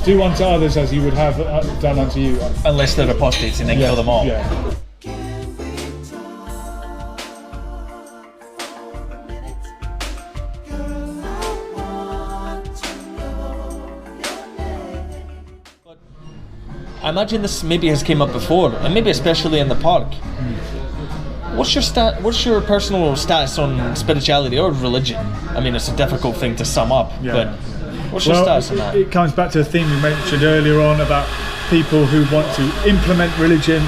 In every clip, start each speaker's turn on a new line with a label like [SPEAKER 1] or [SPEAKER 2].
[SPEAKER 1] Do unto others as you would have done unto you.
[SPEAKER 2] Unless they're apostates and then kill them all.
[SPEAKER 1] Yeah.
[SPEAKER 2] I imagine this maybe has came up before, and maybe especially in the park. What's your personal status on spirituality or religion? I mean, it's a difficult thing to sum up, but what's your status on that?
[SPEAKER 1] It comes back to a theme we mentioned earlier on about people who want to implement religion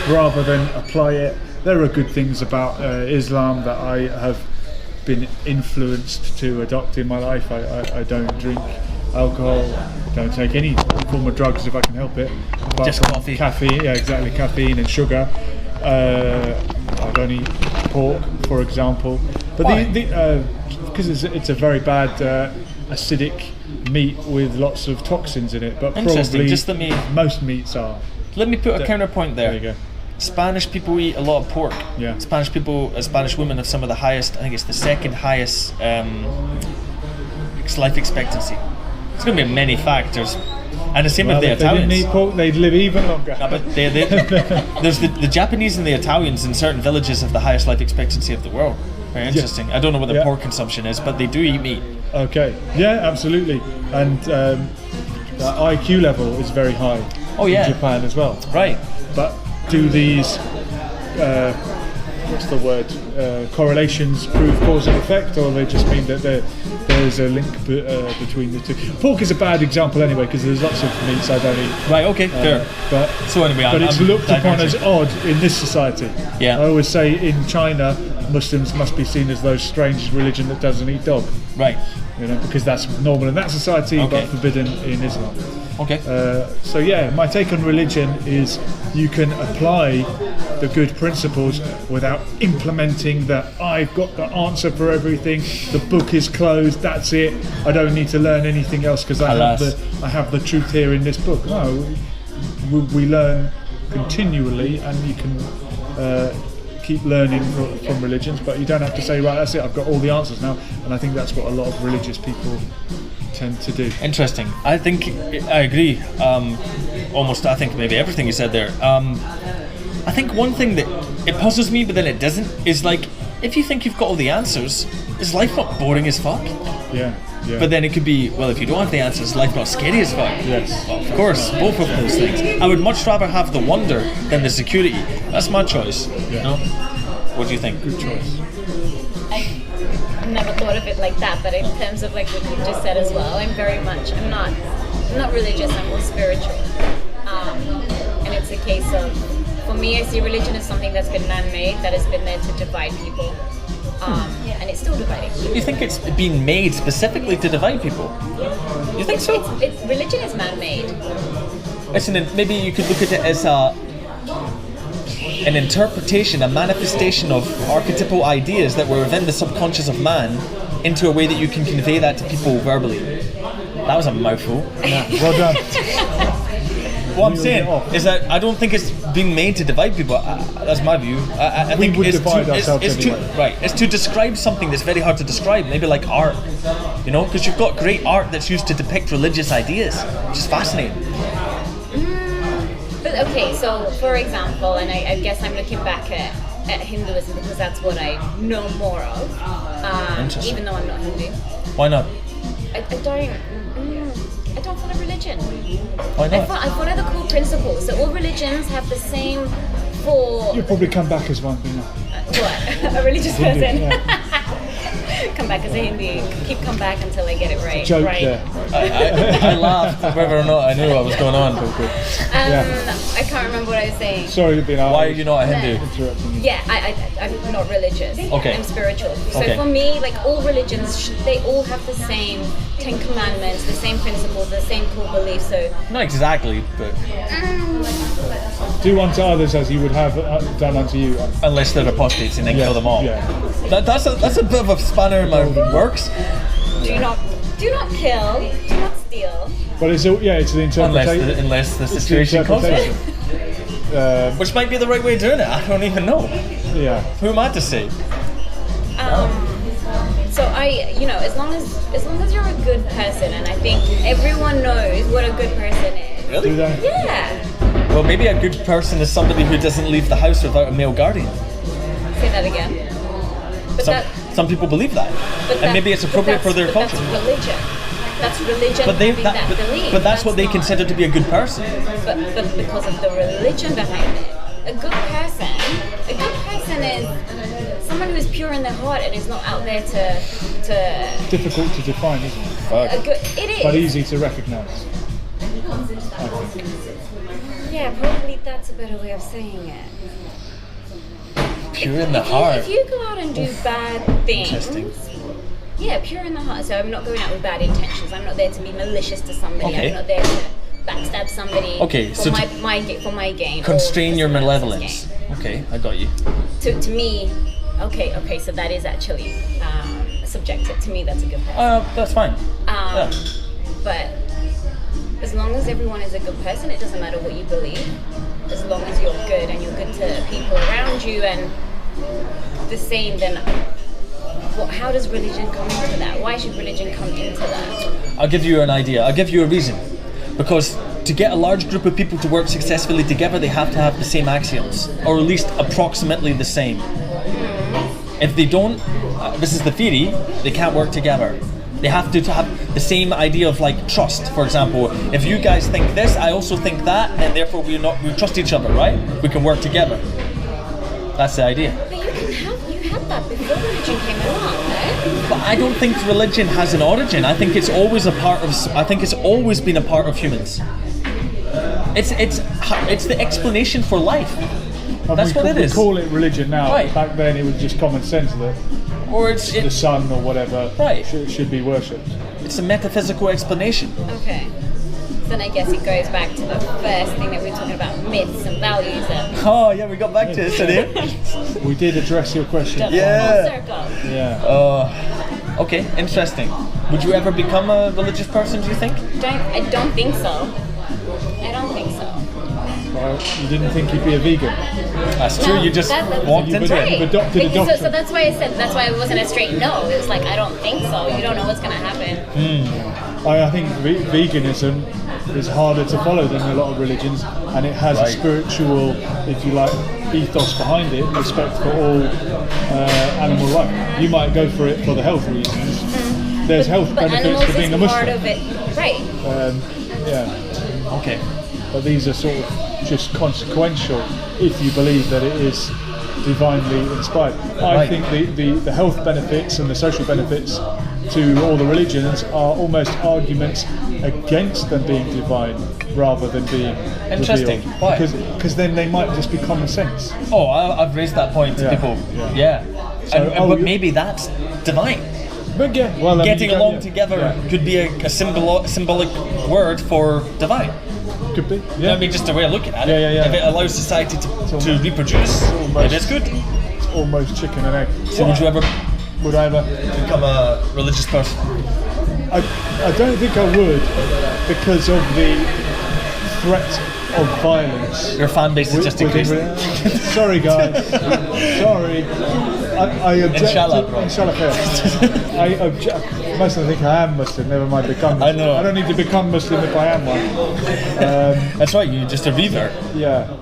[SPEAKER 1] rather than apply it. There are good things about Islam that I have been influenced to adopt in my life. I don't drink alcohol, don't take any form of drugs if I can help it.
[SPEAKER 2] Just coffee.
[SPEAKER 1] Caffeine, yeah, exactly, caffeine and sugar. I don't eat pork, for example. But because it's a very bad acidic meat with lots of toxins in it. But probably
[SPEAKER 2] just the meat.
[SPEAKER 1] Most meats are.
[SPEAKER 2] Let me put a counterpoint there.
[SPEAKER 1] There you go.
[SPEAKER 2] Spanish people eat a lot of pork.
[SPEAKER 1] Yeah.
[SPEAKER 2] Spanish women have some of the highest, I think it's the second highest life expectancy. It's going to be many factors. And the same with the Italians.
[SPEAKER 1] If they didn't eat pork, they'd live even longer.
[SPEAKER 2] No, but there's the Japanese and the Italians in certain villages have the highest life expectancy of the world. Very interesting. I don't know what their pork consumption is, but they do eat meat.
[SPEAKER 1] Okay. Yeah, absolutely. And the IQ level is very high in Japan as well.
[SPEAKER 2] Right.
[SPEAKER 1] But do these correlations prove cause and effect, or they just mean that there's a link between the two? Pork is a bad example anyway, because there's lots of meats I don't eat.
[SPEAKER 2] Right, okay, fair.
[SPEAKER 1] But it's looked upon as odd in this society.
[SPEAKER 2] Yeah.
[SPEAKER 1] I always say in China, Muslims must be seen as those strange religion that doesn't eat dog.
[SPEAKER 2] Right.
[SPEAKER 1] Because that's normal in that society, but forbidden in Islam.
[SPEAKER 2] Okay.
[SPEAKER 1] So my take on religion is you can apply the good principles without implementing that I've got the answer for everything, the book is closed, that's it, I don't need to learn anything else because I have the truth here in this book. No, we learn continually, and you can keep learning from religions, but you don't have to say, right, that's it, I've got all the answers now. And I think that's what a lot of religious people tend to do.
[SPEAKER 2] Interesting. I think I agree. I think maybe everything you said there. I think one thing that it puzzles me, but then it doesn't, is like, if you think you've got all the answers, is life not boring as fuck?
[SPEAKER 1] Yeah.
[SPEAKER 2] But then it could be, well, if you don't have the answers, life not scary as fuck?
[SPEAKER 1] Yes.
[SPEAKER 2] Well, of course, both of those things. I would much rather have the wonder than the security. That's my choice.
[SPEAKER 1] Yeah.
[SPEAKER 2] No? What do you think?
[SPEAKER 1] Good choice.
[SPEAKER 3] I've never thought of it like that, but in terms of like what you just said as well, I'm not religious, I'm more spiritual. And it's a case of, for me, I see religion as something that's been man-made, that has been there to divide people. And it's still dividing people.
[SPEAKER 2] You think it's been made specifically to divide people? You think so?
[SPEAKER 3] Religion is man-made.
[SPEAKER 2] Maybe you could look at it as an interpretation, a manifestation of archetypal ideas that were within the subconscious of man into a way that you can convey that to people verbally. That was a mouthful.
[SPEAKER 1] Yeah, well done.
[SPEAKER 2] What I'm saying is that I don't think it's being made to divide people. That's my view. I think it's to describe something that's very hard to describe. Maybe like art, because you've got great art that's used to depict religious ideas, which is fascinating.
[SPEAKER 3] But okay, so for example, and I guess I'm looking back at Hinduism because that's what I know more of. Even though I'm not Hindu.
[SPEAKER 2] Why not?
[SPEAKER 3] I don't follow religion.
[SPEAKER 2] Why not?
[SPEAKER 3] I follow the core principles. So all religions have the same four...
[SPEAKER 1] You'll probably come back as one,
[SPEAKER 3] what? A religious
[SPEAKER 1] Hindu,
[SPEAKER 3] person?
[SPEAKER 1] Yeah.
[SPEAKER 3] Come back as a Hindu. Keep come back until I get it right.
[SPEAKER 1] Joke
[SPEAKER 3] right?
[SPEAKER 1] there.
[SPEAKER 2] I laughed whether or not I knew what was going on.
[SPEAKER 3] I can't remember what I was saying.
[SPEAKER 1] Sorry to be an
[SPEAKER 2] Why are you not a Hindu?
[SPEAKER 1] interrupting you.
[SPEAKER 3] Yeah, I'm not religious.
[SPEAKER 2] Okay.
[SPEAKER 3] I'm spiritual. So for me, like all religions, they all have the same 10 commandments, the same principles, the same core beliefs. So
[SPEAKER 2] Not exactly, but
[SPEAKER 1] Do unto others as you would have done unto you.
[SPEAKER 2] unless they're apostates and then kill them all.
[SPEAKER 1] Yeah.
[SPEAKER 2] That's a bit of a spanner in my works.
[SPEAKER 3] do not kill, do not steal.
[SPEAKER 1] But it's the interpretation.
[SPEAKER 2] Unless the situation calls for it. Which might be the right way of doing it. I don't even know.
[SPEAKER 1] Yeah.
[SPEAKER 2] Who am I to say?
[SPEAKER 3] So I you know, as long as you're a good person, and I think everyone knows what a good person is.
[SPEAKER 2] Really?
[SPEAKER 1] Do they?
[SPEAKER 3] Yeah.
[SPEAKER 2] Well, maybe a good person is somebody who doesn't leave the house without a male guardian.
[SPEAKER 3] Say that again. But
[SPEAKER 2] Some people believe that, and maybe it's appropriate for their culture.
[SPEAKER 3] That's religion. That's religion having that belief.
[SPEAKER 2] But that's what they consider to be a good person.
[SPEAKER 3] But because of the religion behind it. A good person is someone who is pure in their heart and is not out there to
[SPEAKER 1] Difficult to define, isn't it?
[SPEAKER 3] It is.
[SPEAKER 1] But easy to recognise.
[SPEAKER 3] Yeah, probably that's a better way of saying it.
[SPEAKER 2] Pure in the heart.
[SPEAKER 3] If you go out and do bad things,
[SPEAKER 2] Interesting.
[SPEAKER 3] yeah, pure in the heart. So I'm not going out with bad intentions. I'm not there to be malicious to somebody.
[SPEAKER 2] Okay.
[SPEAKER 3] I'm not there to backstab somebody.
[SPEAKER 2] Okay,
[SPEAKER 3] for
[SPEAKER 2] so
[SPEAKER 3] my gain.
[SPEAKER 2] Constrain your
[SPEAKER 3] or someone else's
[SPEAKER 2] malevolence.
[SPEAKER 3] gain.
[SPEAKER 2] Okay, I got you.
[SPEAKER 3] To me, okay, so that is actually subjective. To me, that's a good person.
[SPEAKER 2] That's fine. Yeah.
[SPEAKER 3] But as long as everyone is a good person, it doesn't matter what you believe. As long as you're good and you're good to people around you and the same, then how does religion come into that? Why should religion come into that?
[SPEAKER 2] I'll give you an idea. I'll give you a reason. Because to get a large group of people to work successfully together, they have to have the same axioms, or at least approximately the same. If they don't, this is the theory, they can't work together. They have to have the same idea of like trust. For example, if you guys think this, I also think that, and therefore we trust each other, right? We can work together. That's the idea.
[SPEAKER 3] But you had that before religion came along, no?
[SPEAKER 2] But I don't think religion has an origin. I think it's always always been a part of humans. It's the explanation for life. That's what it is.
[SPEAKER 1] We call it religion now.
[SPEAKER 2] Right.
[SPEAKER 1] Back then it was just common sense that
[SPEAKER 2] or it's
[SPEAKER 1] the sun or whatever should be worshipped.
[SPEAKER 2] It's a metaphysical explanation.
[SPEAKER 3] Okay. Then I guess it goes back to the first thing that we were talking about, myths and values.
[SPEAKER 2] Oh yeah, we got back to it, didn't we?
[SPEAKER 1] We did address your question.
[SPEAKER 2] Yeah.
[SPEAKER 3] Circle.
[SPEAKER 1] Yeah.
[SPEAKER 2] Okay, interesting. Would you ever become a religious person, do you think?
[SPEAKER 3] I don't think so. I don't think so.
[SPEAKER 1] Well, you didn't think you'd be a vegan?
[SPEAKER 2] That's true, you just walked into
[SPEAKER 3] right.
[SPEAKER 2] it.
[SPEAKER 1] You've adopted a doctrine.
[SPEAKER 3] So that's why I said, that's why it wasn't a straight no. It was like, I don't think so. You don't know what's going to happen.
[SPEAKER 1] I think veganism is harder to follow than a lot of religions, and it has a spiritual, if you like, ethos behind it, respect for all animal life. You might go for it for the health reasons. There's health benefits to being a Muslim.
[SPEAKER 3] Part of it, right?
[SPEAKER 1] Yeah.
[SPEAKER 2] Okay.
[SPEAKER 1] But these are sort of just consequential if you believe that it is divinely inspired. I think the health benefits and the social benefits to all the religions are almost arguments against them being divine rather than being
[SPEAKER 2] interesting.
[SPEAKER 1] revealed.
[SPEAKER 2] Why?
[SPEAKER 1] Because then they might just be common sense.
[SPEAKER 2] Oh, I've raised that point to people. Yeah.
[SPEAKER 1] So,
[SPEAKER 2] but maybe that's divine.
[SPEAKER 1] But yeah, well,
[SPEAKER 2] getting along together could be a symbolic word for divine.
[SPEAKER 1] Could be. Yeah.
[SPEAKER 2] That'd be just a way of looking at it.
[SPEAKER 1] Yeah.
[SPEAKER 2] If it allows society to reproduce, it is good.
[SPEAKER 1] It's almost chicken and egg.
[SPEAKER 2] So would I ever become a religious person?
[SPEAKER 1] I don't think I would, because of the threat of violence.
[SPEAKER 2] Your fan base is just increased.
[SPEAKER 1] Sorry guys. Sorry. I object.
[SPEAKER 2] Inshallah, bro.
[SPEAKER 1] Inshallah khair. I object. Most of them think I am Muslim, never mind become Muslim.
[SPEAKER 2] I know.
[SPEAKER 1] I don't need to become Muslim if I am one.
[SPEAKER 2] That's right, you're just a revert.
[SPEAKER 1] Yeah.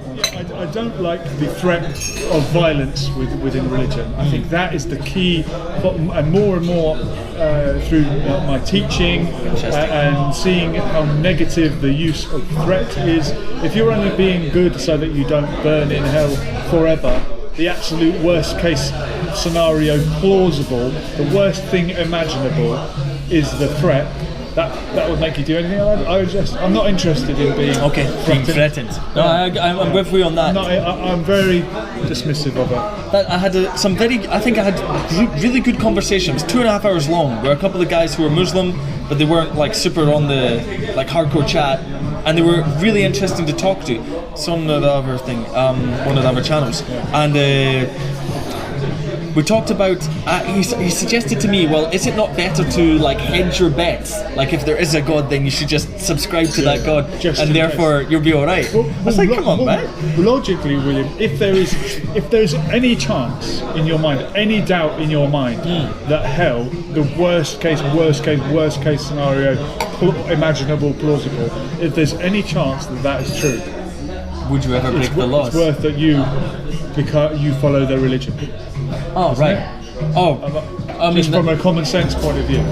[SPEAKER 1] I don't like the threat of violence within religion. I think that is the key, and more through my teaching and seeing how negative the use of threat is. If you're only being good so that you don't burn in hell forever, the absolute worst case scenario plausible, the worst thing imaginable is the threat. That would make you do anything. I'm not interested in being
[SPEAKER 2] threatened. No, I'm with you on that.
[SPEAKER 1] I'm very dismissive of it.
[SPEAKER 2] I had I think I had really good conversations. 2.5 hours long. There were a couple of guys who were Muslim, but they weren't like super on the like hardcore chat, and they were really interesting to talk to. Some of the other thing, one of the other channels, and We talked about. He suggested to me, well, is it not better to like hedge your bets? Like if there is a God, then you should just subscribe to that God, and therefore you'll be all right. I was like, come on, man.
[SPEAKER 1] Logically, William, if there's any chance in your mind, any doubt in your mind that hell, the worst case scenario, imaginable, plausible, if there's any chance that is true,
[SPEAKER 2] would you ever break the laws?
[SPEAKER 1] It's worth that you follow their religion.
[SPEAKER 2] Oh, right.
[SPEAKER 1] Just from a common sense point of view.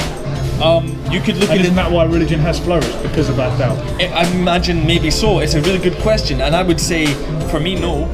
[SPEAKER 2] You could look at
[SPEAKER 1] isn't that why religion has flourished? Because of that doubt?
[SPEAKER 2] I imagine maybe so. It's a really good question, and I would say, for me, no.